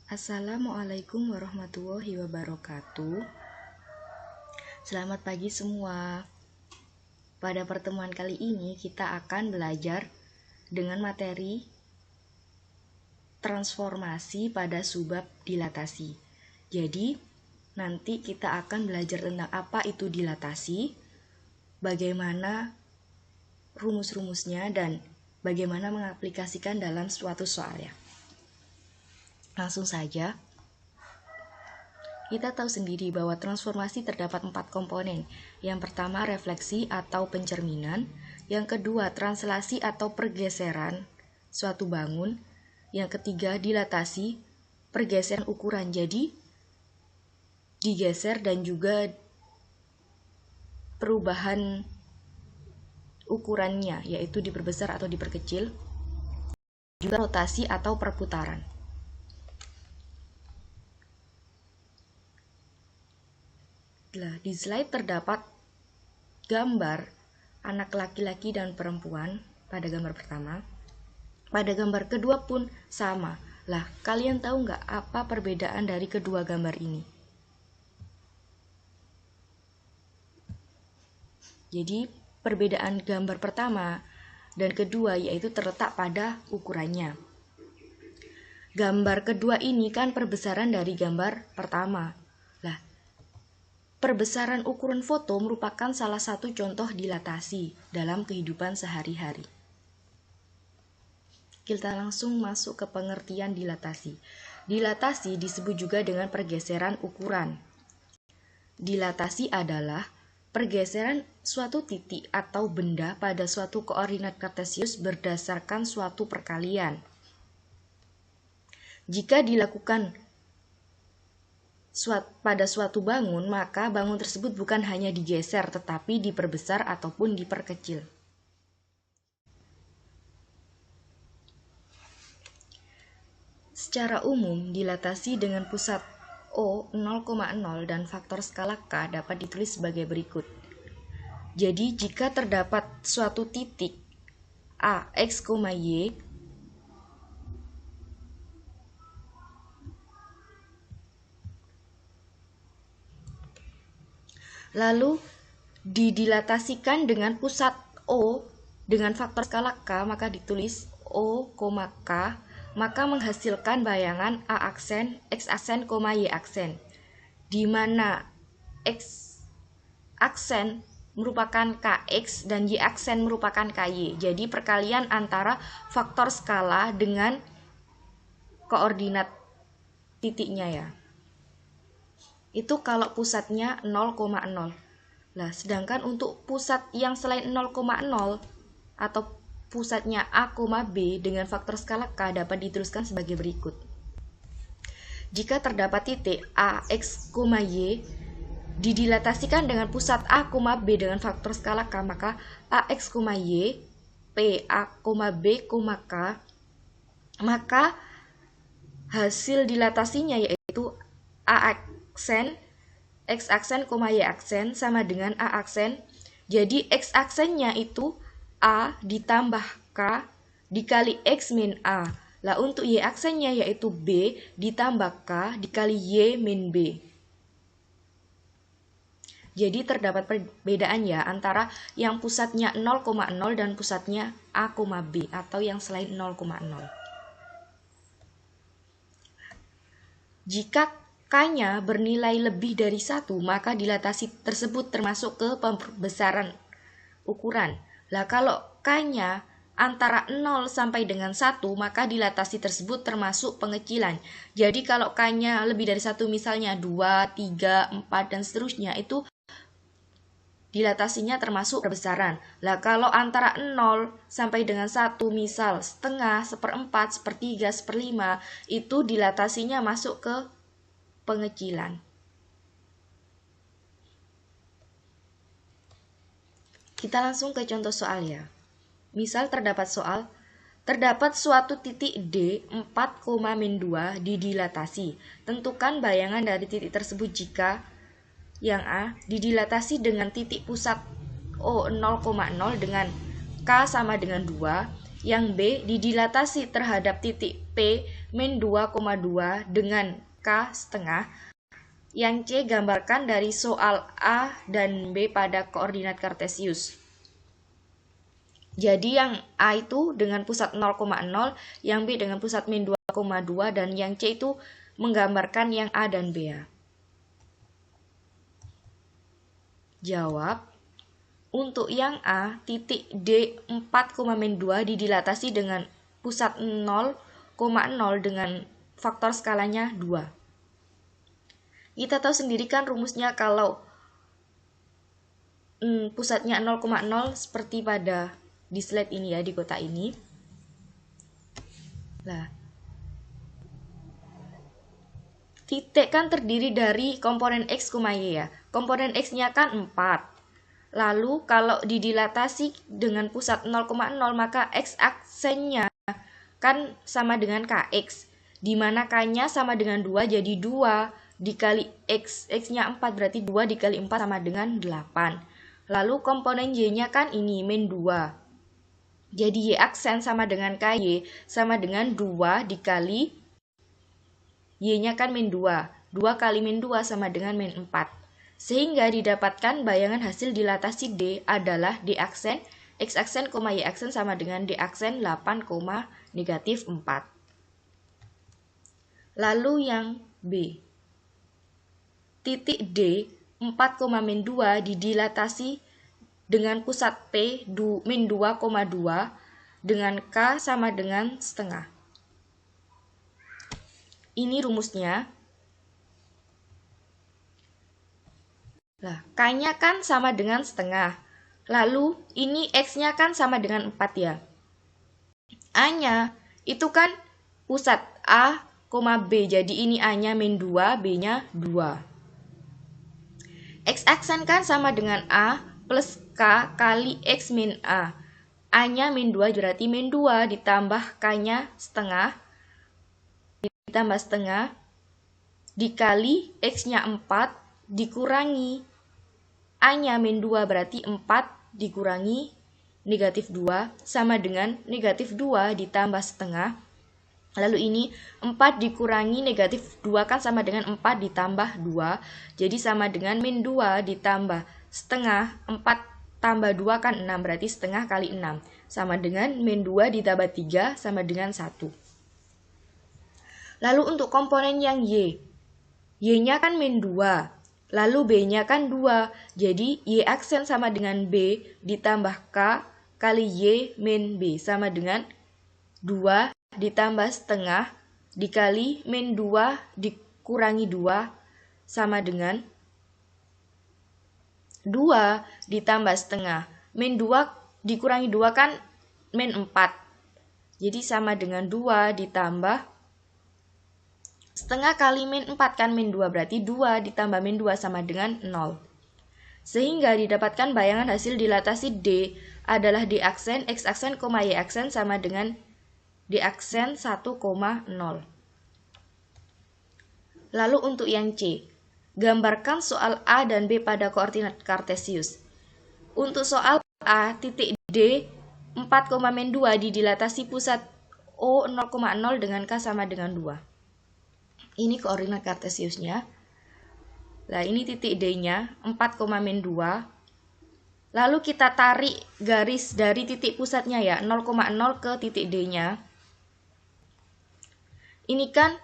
Assalamualaikum warahmatullahi wabarakatuh. Selamat pagi semua. Pada pertemuan kali ini kita akan belajar dengan materi transformasi pada subbab dilatasi. Jadi, nanti kita akan belajar tentang apa itu dilatasi, bagaimana rumus-rumusnya, dan bagaimana mengaplikasikan dalam suatu soal ya. Langsung saja, kita tahu sendiri bahwa transformasi terdapat 4 komponen. Yang pertama, refleksi atau pencerminan. Yang kedua, translasi atau pergeseran suatu bangun. Yang ketiga, dilatasi, pergeseran ukuran. Jadi, digeser dan juga perubahan ukurannya, yaitu diperbesar atau diperkecil. Juga rotasi atau perputaran. Di slide terdapat gambar anak laki-laki dan perempuan pada gambar pertama. Pada gambar kedua pun sama. Kalian tahu nggak apa perbedaan dari kedua gambar ini? Jadi, perbedaan gambar pertama dan kedua yaitu terletak pada ukurannya. Gambar kedua ini kan perbesaran dari gambar pertama. Perbesaran ukuran foto merupakan salah satu contoh dilatasi dalam kehidupan sehari-hari. Kita langsung masuk ke pengertian dilatasi. Dilatasi disebut juga dengan pergeseran ukuran. Dilatasi adalah pergeseran suatu titik atau benda pada suatu koordinat kartesius berdasarkan suatu perkalian. Jika dilakukan pada suatu bangun, maka bangun tersebut bukan hanya digeser tetapi diperbesar ataupun diperkecil. Secara umum, dilatasi dengan pusat O 0,0 dan faktor skala K dapat ditulis sebagai berikut. Jadi, jika terdapat suatu titik A, X, Y, lalu didilatasikan dengan pusat O dengan faktor skala K, maka ditulis O, K, maka menghasilkan bayangan A aksen, X aksen, Y aksen, di mana X aksen merupakan KX dan Y aksen merupakan KY. Jadi perkalian antara faktor skala dengan koordinat titiknya ya. Itu kalau pusatnya 0,0. Sedangkan untuk pusat yang selain 0,0 atau pusatnya A, B dengan faktor skala K dapat dituliskan sebagai berikut. Jika terdapat titik A, X, Y didilatasikan dengan pusat A, B dengan faktor skala K, maka A, X, Y, P, A, B, K, maka hasil dilatasinya yaitu A aksen, X aksen, Y aksen sama dengan A aksen. Jadi X aksennya itu A ditambah K dikali X min A. Untuk Y aksennya yaitu B ditambah K dikali Y min B. Jadi terdapat perbedaan ya antara yang pusatnya 0,0 dan pusatnya A, B atau yang selain 0,0. Jika K-nya bernilai lebih dari 1, maka dilatasi tersebut termasuk ke pembesaran ukuran. Kalau K-nya antara 0 sampai dengan 1, maka dilatasi tersebut termasuk pengecilan. Jadi kalau K-nya lebih dari 1, misalnya 2, 3, 4, dan seterusnya, itu dilatasinya termasuk perbesaran. Kalau antara 0 sampai dengan 1, misal setengah, 1/4, 1/3, 1/5, itu dilatasinya masuk ke pengecilan. Kita langsung ke contoh soal ya. Misal terdapat suatu titik D 4,-2 didilatasi. Tentukan bayangan dari titik tersebut jika yang A didilatasi dengan titik pusat O 0,0 dengan K sama dengan 2, yang B didilatasi terhadap titik P min 2,2 dengan K setengah. Yang C gambarkan dari soal A dan B pada koordinat kartesius. Jadi yang A itu dengan pusat 0,0, yang B dengan pusat min 2,2, dan yang C itu menggambarkan yang A dan B. Jawab. Untuk yang A, titik D 4,2 didilatasi dengan pusat 0,0 dengan faktor skalanya 2. Kita tahu sendiri kan rumusnya kalau pusatnya 0,0 seperti pada di slide ini ya, di kotak ini. Nah, titik kan terdiri dari komponen X, Y ya. Komponen X-nya kan 4. Lalu kalau didilatasi dengan pusat 0,0 maka X-aksennya kan sama dengan KX. Di mana K-nya sama dengan 2, jadi 2 dikali X. X-nya 4, berarti 2 dikali 4 sama dengan 8. Lalu komponen Y-nya kan ini, min 2. Jadi Y aksen sama dengan KY sama dengan 2 dikali Y-nya kan min 2. 2 kali min 2 sama dengan min 4. Sehingga didapatkan bayangan hasil dilatasi D adalah D aksen, X aksen, Y aksen sama dengan D aksen 8, negatif 4. Lalu yang B. Titik D 4,2 didilatasi dengan pusat P min 2,2 dengan K sama dengan setengah. Ini rumusnya. Nah, K-nya kan sama dengan setengah. Lalu ini X-nya kan sama dengan 4 ya. A-nya itu kan pusat A, B. Jadi ini A-nya min 2, B-nya 2. X-aksen kan sama dengan A plus K kali X min A. A-nya min 2 berarti min 2 ditambah K-nya setengah. Ditambah setengah. Dikali X-nya 4 dikurangi A-nya min 2 berarti 4 dikurangi negatif 2 sama dengan negatif 2 ditambah setengah. Lalu ini 4 dikurangi negatif 2 kan sama dengan 4 ditambah 2. Jadi sama dengan min 2 ditambah setengah. 4 tambah 2 kan 6, berarti setengah kali 6. Sama dengan min 2 ditambah 3 sama dengan 1. Lalu untuk komponen yang Y. Y-nya kan min 2. Lalu B-nya kan 2. Jadi Y aksen sama dengan B ditambah K kali Y min B sama dengan 2 ditambah setengah dikali min 2 dikurangi 2 sama dengan 2 ditambah setengah. Min 2 dikurangi 2 kan min 4. Jadi sama dengan 2 ditambah setengah kali min 4 kan min 2. Berarti 2 ditambah min 2 sama dengan 0. Sehingga didapatkan bayangan hasil dilatasi D adalah D aksen, X aksen, Y aksen sama dengan D aksen 1,0. Lalu untuk yang C, gambarkan soal A dan B pada koordinat kartesius. Untuk soal A, titik D 4,2 didilatasi pusat O 0,0 dengan K sama dengan 2. Ini koordinat kartesiusnya. Nah, ini titik D-nya 4,2. Lalu kita tarik garis dari titik pusatnya ya, 0,0 ke titik D-nya. Ini kan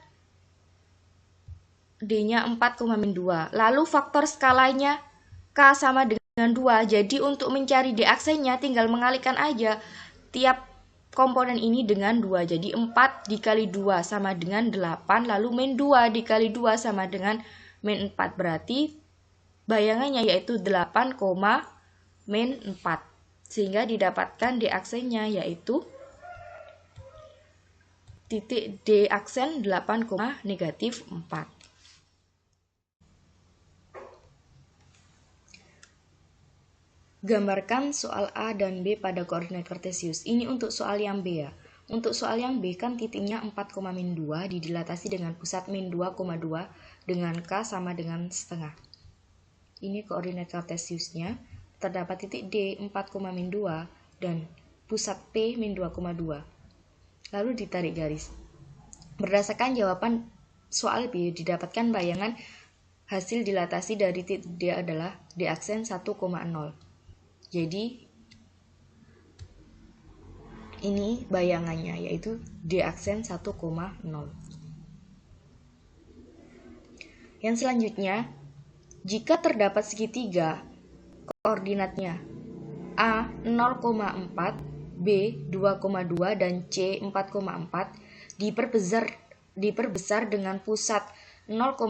D-nya 4,2. Lalu faktor skalanya K sama dengan 2. Jadi untuk mencari D aksennya tinggal mengalihkan aja tiap komponen ini dengan 2. Jadi 4 dikali 2 sama dengan 8. Lalu min 2 dikali 2 sama dengan min 4. Berarti bayangannya yaitu 8, min 4. Sehingga didapatkan D aksennya yaitu titik D aksen 8, negatif 4. Gambarkan soal A dan B pada koordinat kartesius. Ini untuk soal yang B ya. Untuk soal yang B kan titiknya 4,2 didilatasi dengan pusat min 2,2 dengan K sama dengan setengah. Ini koordinat kartesiusnya. Terdapat titik D 4,2 dan pusat P min 2,2. Lalu ditarik garis. Berdasarkan jawaban soal B, didapatkan bayangan hasil dilatasi dari titik D adalah D aksen 1,0. Jadi ini bayangannya, yaitu D aksen 1,0. Yang selanjutnya, jika terdapat segitiga koordinatnya A 0,4, B 2,2 dan C 4,4 diperbesar dengan pusat 0,0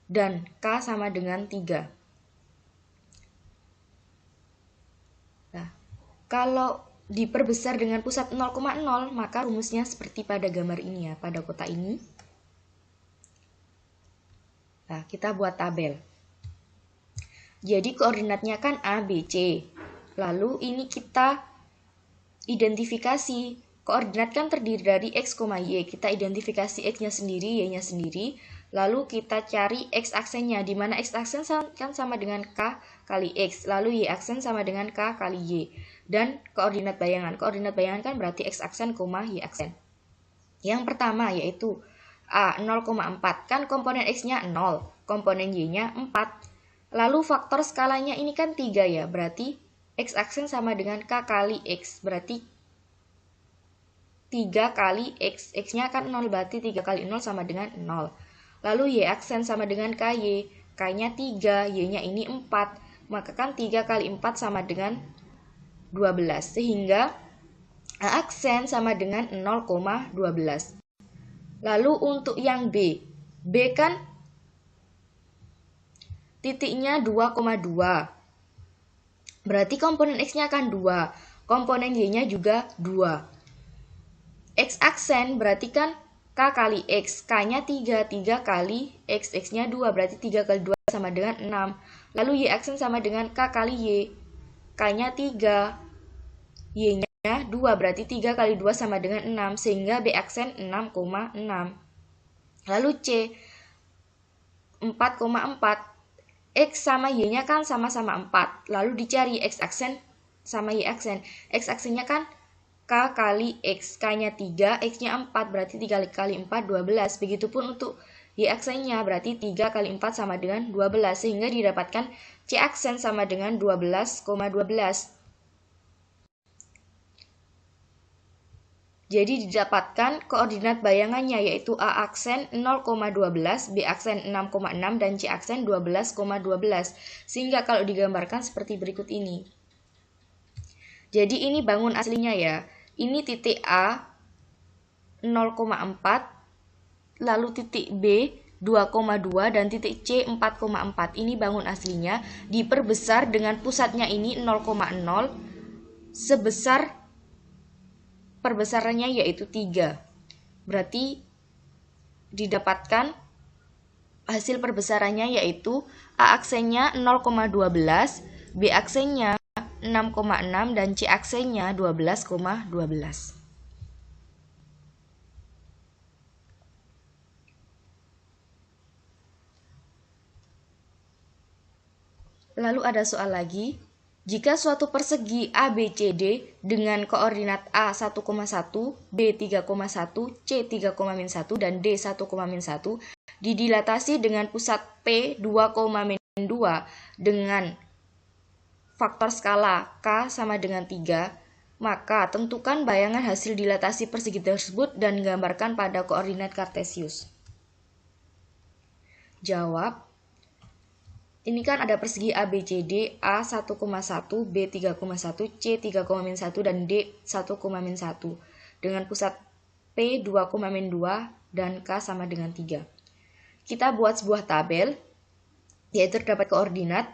dan K sama dengan 3. Nah, kalau diperbesar dengan pusat 0,0, maka rumusnya seperti pada gambar ini ya, pada kotak ini. Nah, kita buat tabel. Jadi koordinatnya kan A, B, C. Lalu ini kita identifikasi. Koordinat kan terdiri dari X, Y. Kita identifikasi X-nya sendiri, Y-nya sendiri. Lalu kita cari X aksennya, di mana X aksen kan sama dengan K kali X. Lalu Y aksen sama dengan K kali Y. Dan koordinat bayangan. Koordinat bayangan kan berarti X aksen, Y aksen. Yang pertama yaitu A 0,4, kan komponen X-nya 0, komponen Y-nya 4. Lalu faktor skalanya ini kan 3 ya, berarti X aksen sama dengan K kali X, berarti 3 kali X. X-nya kan 0, berarti 3 kali 0 sama dengan 0. Lalu Y aksen sama dengan KY, K-nya 3, Y-nya ini 4, maka kan 3 kali 4 sama dengan 12, sehingga A aksen sama dengan 0,12. Lalu untuk yang B kan titiknya 2,2. Berarti komponen X-nya kan 2, komponen Y-nya juga 2. X aksen berarti kan K kali X, K-nya 3, 3 kali X, X-nya 2, berarti 3 kali 2 sama dengan 6. Lalu Y aksen sama dengan K kali Y, K-nya 3, Y-nya 2, berarti 3 kali 2 sama dengan 6, sehingga B aksen 6,6. Lalu C 4,4. X sama Y-nya kan sama-sama 4. Lalu dicari X aksen sama Y aksen. X aksennya kan K kali X, K-nya 3, X-nya 4, berarti 3 kali 4, 12. Begitupun untuk Y aksennya, berarti 3 kali 4 sama dengan 12, sehingga didapatkan C aksen sama dengan 12,12. Jadi didapatkan koordinat bayangannya yaitu A aksen 0,12, B aksen 6,6, dan C aksen 12,12. Sehingga kalau digambarkan seperti berikut ini. Jadi ini bangun aslinya ya. Ini titik A 0,4, lalu titik B 2,2 dan titik C 4,4. Ini bangun aslinya diperbesar dengan pusatnya ini 0,0 sebesar perbesarannya yaitu 3. Berarti didapatkan hasil perbesarannya yaitu A aksennya 0,12, B aksennya 6,6 dan C aksennya 12,12. Lalu ada soal lagi. Jika suatu persegi ABCD dengan koordinat A 1,1, B 3,1, C 3,-1 dan D 1,-1 didilatasi dengan pusat P 2,-2 dengan faktor skala K sama dengan 3, maka tentukan bayangan hasil dilatasi persegi tersebut dan gambarkan pada koordinat kartesius. Jawab. Ini kan ada persegi ABCD, A 1,1, B 3,1, C 3,-1 dan D 1,-1 dengan pusat P 2,-2 dan K sama dengan 3. Kita buat sebuah tabel, yaitu terdapat koordinat.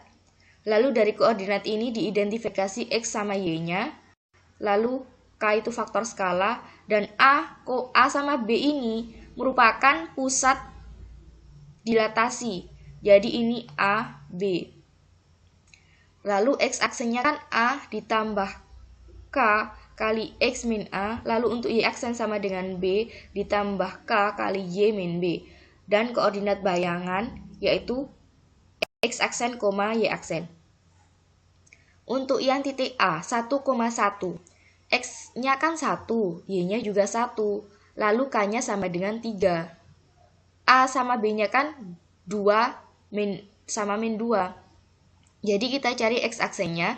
Lalu dari koordinat ini diidentifikasi X sama Y-nya, lalu K itu faktor skala, dan A sama B ini merupakan pusat dilatasi. Jadi ini A, B. Lalu X aksennya kan A ditambah K kali X min A. Lalu untuk Y aksen sama dengan B ditambah K kali Y min B. Dan koordinat bayangan yaitu X aksen, Y aksen. Untuk yang titik A, 1,1. X-nya kan 1, Y-nya juga 1. lalu K-nya sama dengan 3. A sama B-nya kan 2 sama min 2. Jadi kita cari X-aksennya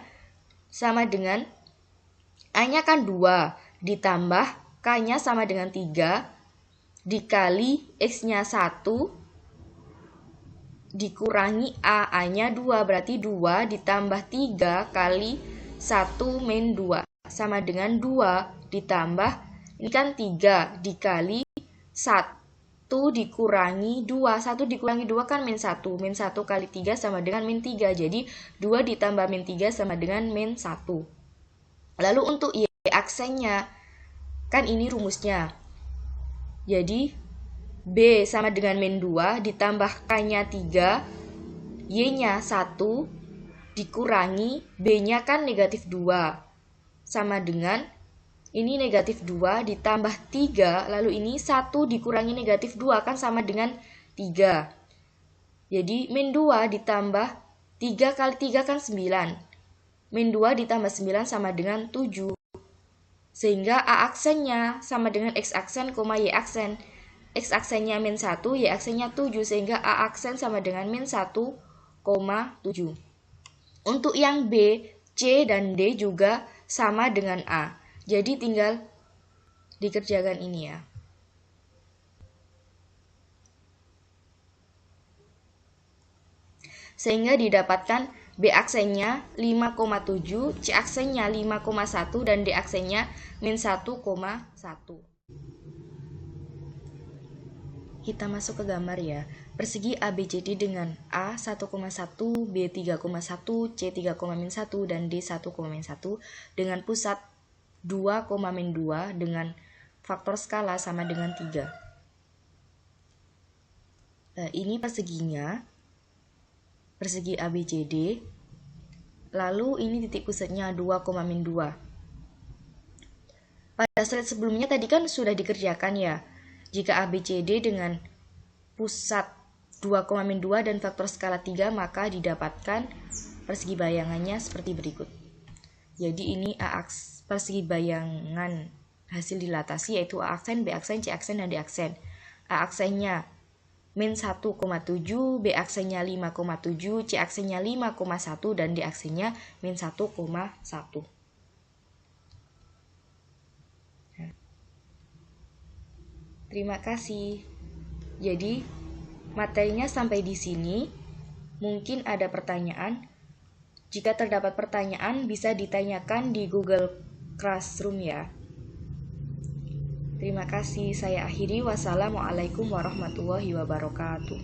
sama dengan A-nya kan 2 ditambah K-nya sama dengan 3 dikali X-nya 1 dikurangi A-nya 2, berarti 2 ditambah 3 kali 1 min 2 sama dengan 2 ditambah, ini kan 3 dikali 1 dikurangi 2, 1 dikurangi 2 kan min 1, min 1 kali 3 sama dengan min 3, jadi 2 ditambah min 3 sama dengan min 1. Lalu untuk Y aksennya, kan ini rumusnya, jadi B sama dengan min 2 ditambah K-nya 3, Y-nya 1 dikurangi B-nya kan negatif 2 sama dengan ini negatif 2 ditambah 3, lalu ini 1 dikurangi negatif 2 kan sama dengan 3. Jadi min 2 ditambah 3 kali 3 kan 9. Min 2 ditambah 9 sama dengan 7. Sehingga A aksennya sama dengan X aksen, Y aksen. X aksennya min 1, Y aksennya 7, sehingga A aksen sama dengan min 1,7. Untuk yang B, C, dan D juga sama dengan A. Jadi tinggal dikerjakan ini ya. Sehingga didapatkan B aksennya 5,7, C aksennya 5,1, dan D aksennya min 1,1. Kita masuk ke gambar ya. Persegi ABCD dengan A 1,1, B 3,1, C 3,-1, dan D 1,-1 dengan pusat 2,-2 dengan faktor skala sama dengan 3. Nah, ini perseginya, persegi ABCD. Lalu ini titik pusatnya 2,-2. Pada slide sebelumnya tadi kan sudah dikerjakan ya. Jika ABCD dengan pusat 2,-2 dan faktor skala 3, maka didapatkan persegi bayangannya seperti berikut. Jadi ini persegi bayangan hasil dilatasi yaitu A aksen, B aksen, C aksen, dan D aksen. A aksennya min 1,7, B aksennya 5,7, C aksennya 5,1, dan D aksennya min 1,1. Terima kasih. Jadi, materinya sampai di sini. Mungkin ada pertanyaan. Jika terdapat pertanyaan, bisa ditanyakan di Google Classroom ya. Terima kasih. Saya akhiri. Wassalamualaikum warahmatullahi wabarakatuh.